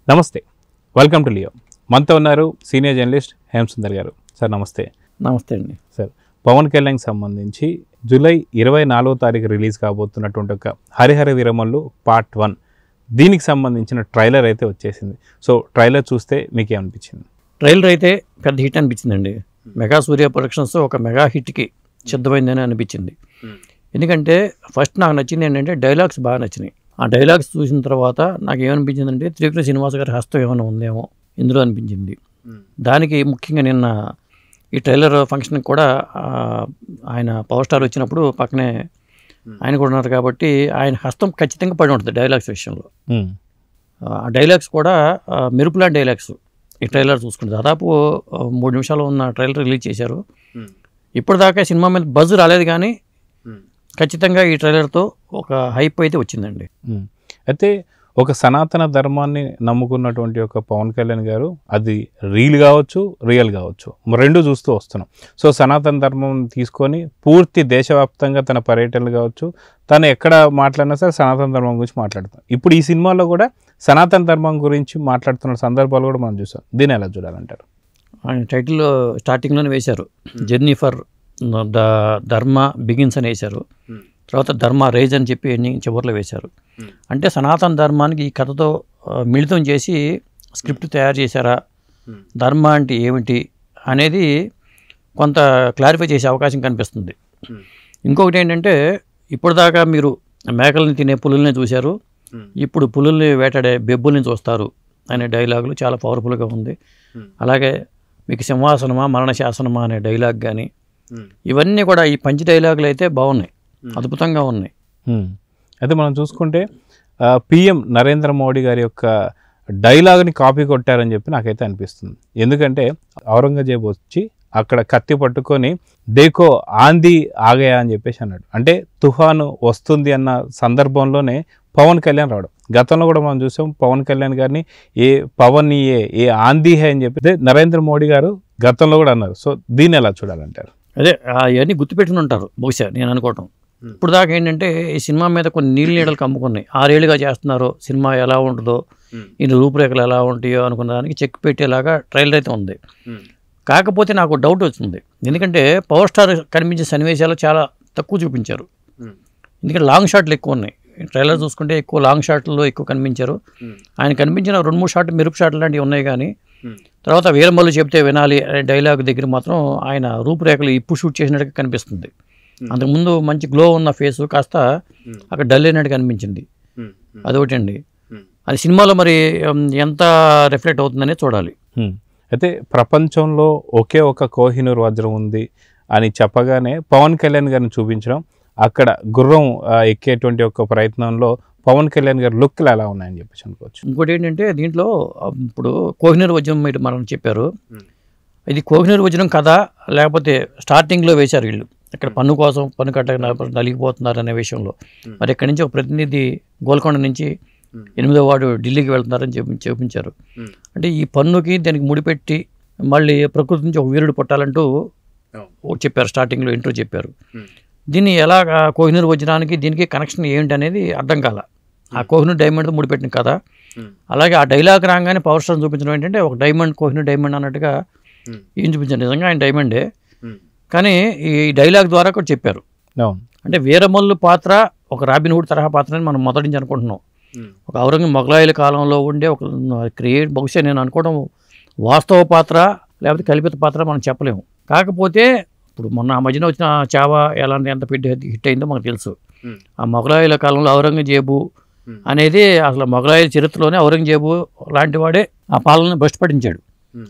నమస్తే, welcome to Leo. మనతో ఉన్నారు సీనియర్ జర్నలిస్ట్ హేమసుందర్ గారు. సార్ నమస్తే. నమస్తే అండి. సార్, పవన్ కళ్యాణ్కి సంబంధించి జూలై 24వ తారీఖు రిలీజ్ కాబోతున్నటువంటి ఒక హరిహర వీరమల్లు పార్ట్ 1 దీనికి సంబంధించిన ట్రైలర్ అయితే వచ్చేసింది. సో ట్రైలర్ చూస్తే మీకు ఏమనిపించింది? ట్రైలర్ అయితే పెద్ద హిట్ అనిపించిందండి. మెగా సూర్య ప్రొడక్షన్స్ ఒక మెగా హిట్కి సిద్ధమైందని అనిపించింది. ఎందుకంటే ఫస్ట్ నాకు నచ్చింది ఏంటంటే డైలాగ్స్ బాగా నచ్చినాయి. ఆ డైలాగ్స్ చూసిన తర్వాత నాకు ఏమనిపించిందంటే త్రివిక్రమ శ్రీనివాస్ గారి హస్తం ఏమైనా ఉందేమో ఇందులో అనిపించింది. దానికి ముఖ్యంగా నిన్న ఈ ట్రైలర్ ఫంక్షన్కి కూడా ఆయన పవర్ స్టార్ వచ్చినప్పుడు పక్కనే ఆయన కూడా ఉన్నారు కాబట్టి ఆయన హస్తం ఖచ్చితంగా పడి ఉంటుంది డైలాగ్స్ విషయంలో. ఆ డైలాగ్స్ కూడా మెరుపులా డైలాగ్స్. ఈ ట్రైలర్ చూసుకుంటే దాదాపు 3 నిమిషాలు ఉన్న ట్రైలర్ రిలీజ్ చేశారు. ఇప్పటిదాకా సినిమా మీద బజ్ రాలేదు కానీ ఖచ్చితంగా ఈ ట్రైలర్తో ఒక హైప్ అయితే వచ్చిందండి. అయితే ఒక సనాతన ధర్మాన్ని నమ్ముకున్నటువంటి ఒక పవన్ కళ్యాణ్ గారు, అది రీల్ కావచ్చు, రియల్ కావచ్చు, రెండు చూస్తూ వస్తున్నాం. సో సనాతన ధర్మం తీసుకొని పూర్తి దేశవ్యాప్తంగా తన పర్యటనలు కావచ్చు, తను ఎక్కడ మాట్లాడినా సరే సనాతన ధర్మం గురించి మాట్లాడుతాం. ఇప్పుడు ఈ సినిమాలో కూడా సనాతన ధర్మం గురించి మాట్లాడుతున్న సందర్భాలు కూడా మనం చూసాం. దీన్ని ఎలా చూడాలంటారు? ఆయన టైటిల్ స్టార్టింగ్లోనే వేశారు, జర్నీ ఫర్ ద ధర్మ బిగిన్స్ అని వేశారు. తర్వాత ధర్మ రైజ్ అని చెప్పి చివరిలో వేశారు. అంటే సనాతన ధర్మానికి ఈ కథతో మిళితం చేసి స్క్రిప్ట్ తయారు చేశారా, ధర్మ అంటే ఏమిటి అనేది కొంత క్లారిఫై చేసే అవకాశం కనిపిస్తుంది. ఇంకొకటి ఏంటంటే ఇప్పటిదాకా మీరు మేకల్ని తినే పులుల్ని చూశారు, ఇప్పుడు పులుల్ని వేటాడే బెబ్బుల్ని చూస్తారు అనే డైలాగులు చాలా పవర్ఫుల్గా ఉంది. అలాగే మీకు సింహాసనమా మరణ శాసనమా అనే డైలాగ్ కానీ ఇవన్నీ కూడా ఈ పంచ్ డైలాగులు అయితే బాగున్నాయి, అద్భుతంగా ఉన్నాయి. అయితే మనం చూసుకుంటే పిఎం నరేంద్ర మోడీ గారి యొక్క డైలాగ్ని కాపీ కొట్టారని చెప్పి నాకైతే అనిపిస్తుంది. ఎందుకంటే ఔరంగజేబు వచ్చి అక్కడ కత్తి పట్టుకొని దేకో ఆంధీ ఆగయా అని చెప్పేసి అన్నాడు. అంటే తుఫాను వస్తుంది అన్న సందర్భంలోనే పవన్ కళ్యాణ్ రావడం. గతంలో కూడా మనం చూసాం పవన్ కళ్యాణ్ గారిని ఏ పవన్ ఏ ఆంధీ హే అని చెప్పి నరేంద్ర మోడీ గారు గతంలో కూడా అన్నారు. సో దీన్ని ఎలా చూడాలంటారు? అదే అవన్నీ గుర్తుపెట్టుకుని ఉంటారు బహుశా, నేను అనుకోవటం. ఇప్పుడు దాకా ఏంటంటే ఈ సినిమా మీద కొన్ని నీళ్ళ కమ్ముకున్నాయి. 6 ఏళ్ళుగా చేస్తున్నారో సినిమా ఎలా ఉంటుందో, ఈ రూపురేఖలు ఎలా ఉంటాయో అనుకున్న దానికి చెక్ పెట్టేలాగా ట్రైలర్ అయితే ఉంది. కాకపోతే నాకు డౌట్ వచ్చింది, ఎందుకంటే పవర్ స్టార్ కనిపించే సన్నివేశాలు చాలా తక్కువ చూపించారు. ఎందుకంటే లాంగ్ షాట్లు ఎక్కువ ఉన్నాయి. ట్రైలర్ చూసుకుంటే ఎక్కువ లాంగ్ షాట్లలో ఎక్కువ కనిపించారు. ఆయన కనిపించిన 2-3 షాట్లు మెరుపు షాట్లు లాంటివి ఉన్నాయి కానీ తర్వాత వీరమల్లు చెప్తే వినాలి అనే డైలాగ్ దగ్గర మాత్రం ఆయన రూపురేఖలు ఇప్పుడు షూట్ చేసినట్టుగా కనిపిస్తుంది. అంతకుముందు మంచి గ్లో ఉన్న ఫేసు కాస్త అక్కడ డల్ అయినట్టు కనిపించింది. అదొకటి అండి. అది సినిమాలో మరి ఎంత రిఫ్లెక్ట్ అవుతుందనే చూడాలి. అయితే ప్రపంచంలో ఒకే ఒక కోహినూర్ వజ్రం ఉంది అని చెప్పగానే పవన్ కళ్యాణ్ గారిని చూపించడం, అక్కడ గుర్రం ఎక్కేటువంటి ఒక ప్రయత్నంలో పవన్ కళ్యాణ్ గారి లుక్లు ఎలా ఉన్నాయని చెప్పేసి అనుకోవచ్చు. ఇంకోటి ఏంటంటే దీంట్లో ఇప్పుడు కోహినూర్ వజ్రం మీరు మనం చెప్పారు, ఇది కోహినూర్ వజ్రం కదా లేకపోతే స్టార్టింగ్లో వేశారు వీళ్ళు ఇక్కడ పన్ను కోసం పన్ను కట్ట నలిగిపోతున్నారు అనే విషయంలో. మరి ఇక్కడి నుంచి ఒక ప్రతినిధి గోల్కొండ నుంచి 8వ వార్డు ఢిల్లీకి వెళ్తున్నారని చూపించారు. అంటే ఈ పన్నుకి దానికి ముడిపెట్టి మళ్ళీ ప్రకృతి నుంచి ఒక వీరుడు పుట్టాలంటూ చెప్పారు, స్టార్టింగ్లో ఇంట్రో చెప్పారు. దీన్ని ఎలా కోహినూర్ వజ్రానికి దీనికి కనెక్షన్ ఏంటి అనేది అర్థం కాల. ఆ కోహినూర్ డైమండ్తో ముడిపెట్టిన కదా. అలాగే ఆ డైలాగ్ రాగానే పవర్ స్టార్ చూపించడం ఏంటంటే ఒక డైమండ్, కోహినూర్ డైమండ్ అన్నట్టుగా ఏం చూపించారు. నిజంగా ఆయన డైమండే, కానీ ఈ డైలాగ్ ద్వారా కూడా చెప్పారు. అంటే వీరమల్లు పాత్ర ఒక రాబిన్హుడ్ తరహా పాత్ర అని మనం మొదటి నుంచి అనుకుంటున్నాం. ఒక మొఘలాయుల కాలంలో ఉండే ఒక క్రియేట్, బహుశా నేను అనుకోవడం వాస్తవ పాత్ర లేకపోతే కల్పిత పాత్ర మనం చెప్పలేము. కాకపోతే ఇప్పుడు మొన్న ఆ మధ్యన వచ్చిన చావా ఎలాంటి ఎంత హిట్ అయిందో మనకు తెలుసు. ఆ మొఘలాయుల కాలంలో ఔరంగజేబు అనేది అసలు మొఘలాయుల చరిత్రలోనే ఔరంగజేబు లాంటి వాడే ఆ పాలనను భ్రష్టు పట్టించాడు,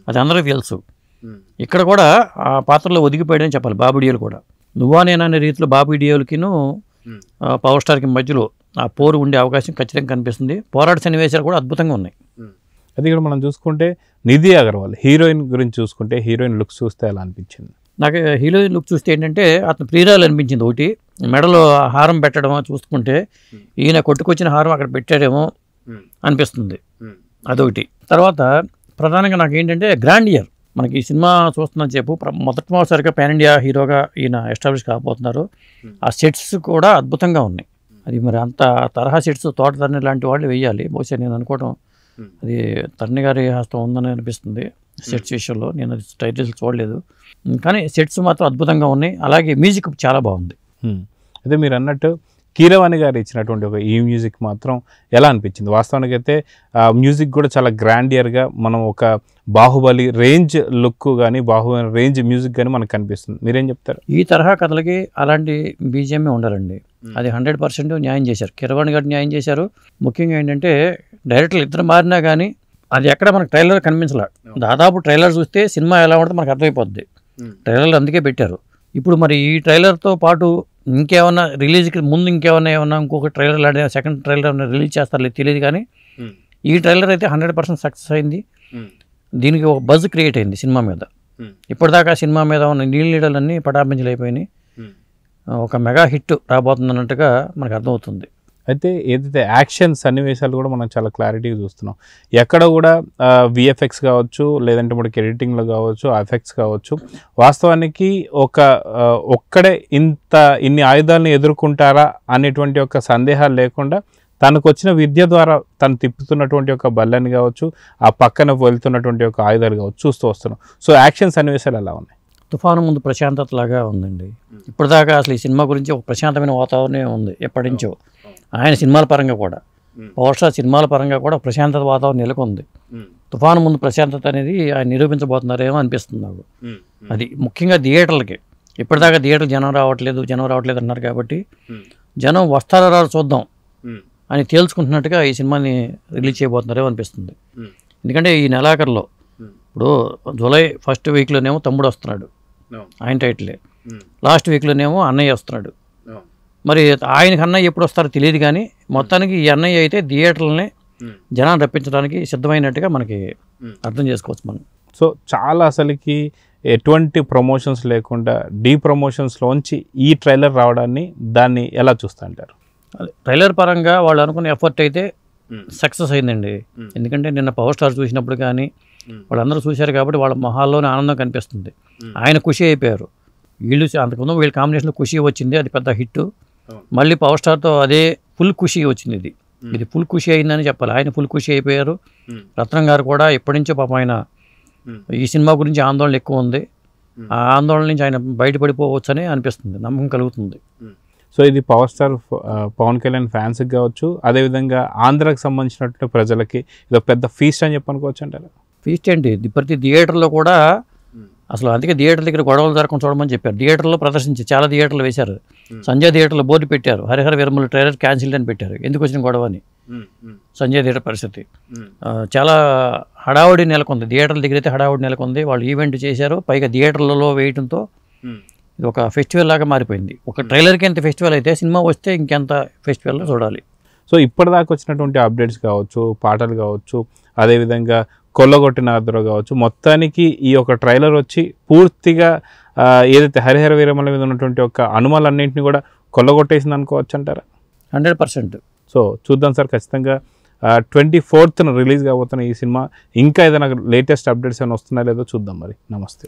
అది అందరికీ తెలుసు. ఇక్కడ కూడా ఆ పాత్రలో ఒదిగిపోయాడని చెప్పాలి. బాబుడియోలు కూడా నువ్వా నేననే రీతిలో బాబుడియోలకిను పవర్ స్టార్కి మధ్యలో ఆ పోరు ఉండే అవకాశం ఖచ్చితంగా కనిపిస్తుంది. పోరాట సన్నివేశాలు కూడా అద్భుతంగా ఉన్నాయి. అది ఇక్కడ మనం చూసుకుంటే నిధి అగర్వాల్ హీరోయిన్ గురించి చూసుకుంటే హీరోయిన్ లుక్స్ చూస్తే ఎలా అనిపించింది? నాకు హీరోయిన్ లుక్ చూస్తే ఏంటంటే అతను ప్రియురాలు అనిపించింది. ఒకటి మెడలో హారం పెట్టడం చూసుకుంటే ఈయన కొట్టుకొచ్చిన హారం అక్కడ పెట్టాడేమో అనిపిస్తుంది, అదొకటి. తర్వాత ప్రధానంగా నాకు ఏంటంటే గ్రాండియర్, మనకి ఈ సినిమా చూస్తున్న చెప్పు మొదటిసారిగా పాన్ ఇండియా హీరోగా ఈయన ఎస్టాబ్లిష్ కాబోతున్నారు. ఆ సెట్స్ కూడా అద్భుతంగా ఉన్నాయి. అది మరి అంత తరహా సెట్స్ తోటతన్ని లాంటి వాళ్ళు వేయాలి బహుశా, నేను అనుకోవడం అది తరుణి గారి హస్తం ఉందని అనిపిస్తుంది సెట్స్ విషయంలో. నేను అది టైటిల్స్ చూడలేదు, కానీ సెట్స్ మాత్రం అద్భుతంగా ఉన్నాయి. అలాగే మ్యూజిక్ చాలా బాగుంది. అదే మీరు అన్నట్టు కీరవాణి గారు ఇచ్చినటువంటి ఒక ఈ మ్యూజిక్ మాత్రం ఎలా అనిపించింది? వాస్తవానికి అయితే మ్యూజిక్ కూడా చాలా గ్రాండియర్గా మనం ఒక బాహుబలి రేంజ్ లుక్ కానీ బాహుబలి రేంజ్ మ్యూజిక్ కానీ మనకు కనిపిస్తుంది. మీరేం చెప్తారు? ఈ తరహా కథలకి అలాంటి బీజిఎంఏ ఉండాలండి. అది 100% న్యాయం చేశారు. కీరవాణి గారు న్యాయం చేశారు. ముఖ్యంగా ఏంటంటే డైరెక్టర్లు ఇద్దరు మారినా కానీ అది ఎక్కడ మనకు ట్రైలర్ కనిపించలే. దాదాపు ట్రైలర్ చూస్తే సినిమా ఎలా ఉంటుందో మనకు అర్థమైపోద్ది. ట్రైలర్లు అందుకే పెట్టారు. ఇప్పుడు మరి ఈ ట్రైలర్తో పాటు ఇంకేమన్నా రిలీజ్కి ముందు ఏమన్నా ఇంకొక ట్రైలర్ లాంటి సెకండ్ ట్రైలర్ ఏమన్నా రిలీజ్ చేస్తారో తెలియదు, కానీ ఈ ట్రైలర్ అయితే 100% సక్సెస్ అయింది. దీనికి ఒక బజ్ క్రియేట్ అయింది సినిమా మీద. ఇప్పటిదాకా సినిమా మీద ఉన్న నీళ్ళన్నీ పటాపించలేకపోయినాయి. ఒక మెగా హిట్ రాబోతుంది అన్నట్టుగా మనకు అర్థమవుతుంది. అయితే ఏదైతే యాక్షన్ సన్నివేశాలు కూడా మనం చాలా క్లారిటీగా చూస్తున్నాం. ఎక్కడ కూడా విఎఫ్ఎక్స్ కావచ్చు, లేదంటే మనకి ఎడిటింగ్లో కావచ్చు, ఎఫెక్ట్స్ కావచ్చు, వాస్తవానికి ఒక్కడే ఇన్ని ఆయుధాలను ఎదుర్కొంటారా అనేటువంటి ఒక సందేహాలు లేకుండా తనకు వచ్చిన విద్య ద్వారా తను తిప్పుతున్నటువంటి ఒక బల్లని కావచ్చు, ఆ పక్కన వెళ్తున్నటువంటి ఒక ఆయుధాలు కావచ్చు చూస్తూ వస్తున్నాం. సో యాక్షన్ సన్నివేశాలు ఎలా ఉన్నాయి? తుఫాను ముందు ప్రశాంతత లాగా ఉందండి. ఇప్పటిదాకా అసలు ఈ సినిమా గురించి ఒక ప్రశాంతమైన వాతావరణం ఉంది ఎప్పటి నుంచో. ఆయన సినిమాల పరంగా కూడా, పవర్ స్టార్ సినిమాల పరంగా కూడా ప్రశాంతత వాతావరణం నెలకొంది. తుఫాను ముందు ప్రశాంతత అనేది ఆయన నిరూపించబోతున్నారేమో అనిపిస్తుంది నాకు. అది ముఖ్యంగా థియేటర్లకి. ఇప్పటిదాకా థియేటర్లు జనం రావట్లేదు అన్నారు కాబట్టి జనం వస్తారా రారు చూద్దాం అని తేల్చుకుంటున్నట్టుగా ఈ సినిమాని రిలీజ్ చేయబోతున్నారేమో అనిపిస్తుంది. ఎందుకంటే ఈ నెలాఖరులో ఇప్పుడు జూలై ఫస్ట్ వీక్లోనేమో తమ్ముడు వస్తున్నాడు, ఆయన టైటిలే. లాస్ట్ వీక్లోనేమో అన్నయ్య వస్తున్నాడు. మరి ఆయనకి అన్నయ్య ఎప్పుడు వస్తారో తెలియదు, కానీ మొత్తానికి ఈ అన్నయ్య అయితే థియేటర్లని జనాన్ని రప్పించడానికి సిద్ధమైనట్టుగా మనకి అర్థం చేసుకోవచ్చు మనం. సో చాలా అసలుకి ఎటువంటి ప్రమోషన్స్ లేకుండా ప్రమోషన్స్లోంచి ఈ ట్రైలర్ రావడాన్ని దాన్ని ఎలా చూస్తా అంటారు? ట్రైలర్ పరంగా వాళ్ళు అనుకున్న ఎఫర్ట్ అయితే సక్సెస్ అయిందండి. ఎందుకంటే నిన్న పవర్ స్టార్ చూసినప్పుడు కానీ వాళ్ళందరూ చూశారు కాబట్టి వాళ్ళ మొహాల్లోనే ఆనందం కనిపిస్తుంది. ఆయన ఖుషి అయిపోయారు. అంతకుముందు వీళ్ళ కాంబినేషన్లో ఖుషి వచ్చింది, అది పెద్ద హిట్. మళ్ళీ పవర్ స్టార్తో అదే ఫుల్ ఖుషి వచ్చింది. ఇది ఫుల్ ఖుషి అయిందని చెప్పాలి. ఆయన ఫుల్ ఖుషి అయిపోయారు. రత్నం గారు కూడా ఎప్పటి నుంచో పాపం ఆయన ఈ సినిమా గురించి ఆందోళన ఎక్కువ ఉంది. ఆ ఆందోళన నుంచి ఆయన బయటపడిపోవచ్చు అని అనిపిస్తుంది, నమ్మకం కలుగుతుంది. సో ఇది పవర్ స్టార్ పవన్ కళ్యాణ్ ఫ్యాన్స్కి కావచ్చు, అదేవిధంగా ఆంధ్రాకి సంబంధించినటువంటి ప్రజలకి ఇది పెద్ద ఫీస్ట్ అని చెప్పనుకోవచ్చు అంటారు. ఫీస్ట్ ఏంటి, ప్రతి థియేటర్లో కూడా అసలు అందుకే థియేటర్ దగ్గర గొడవలు జరగకుండా చూడమని చెప్పారు. థియేటర్లో ప్రదర్శించి చాలా థియేటర్లు వేశారు. సంజయ్ థియేటర్లో బోర్డు పెట్టారు, హరిహర వీరమల్లు ట్రైలర్ క్యాన్సిల్ అని పెట్టారు. ఎందుకు వచ్చిన గొడవ అని సంజయ్ థియేటర్ పరిస్థితి చాలా హడావుడి నెలకొంది. థియేటర్ల దగ్గర అయితే హడావుడి నెలకొంది. వాళ్ళు ఈవెంట్ చేశారు, పైగా థియేటర్లలో వేయడంతో ఇది ఒక ఫెస్టివల్ లాగా మారిపోయింది. ఒక ట్రైలర్కి ఎంత ఫెస్టివల్ అయితే సినిమా వస్తే ఇంకెంత ఫెస్టివల్లో చూడాలి. సో ఇప్పటిదాకా వచ్చినటువంటి అప్డేట్స్ కావచ్చు, పాటలు కావచ్చు, అదేవిధంగా కొల్లగొట్టిన ఆర్ద్ర కావచ్చు, మొత్తానికి ఈ యొక్క ట్రైలర్ వచ్చి పూర్తిగా ఏదైతే హరిహర వీరమల మీద ఉన్నటువంటి ఒక అనుమానాలన్నింటినీ కూడా కొల్లగొట్టేసింది అనుకోవచ్చు అంటారా? 100%. సో చూద్దాం సార్, ఖచ్చితంగా 24th రిలీజ్ కాబోతున్న ఈ సినిమా ఇంకా ఏదైనా లేటెస్ట్ అప్డేట్స్ ఏమైనా వస్తున్నాయో లేదో చూద్దాం. మరి నమస్తే.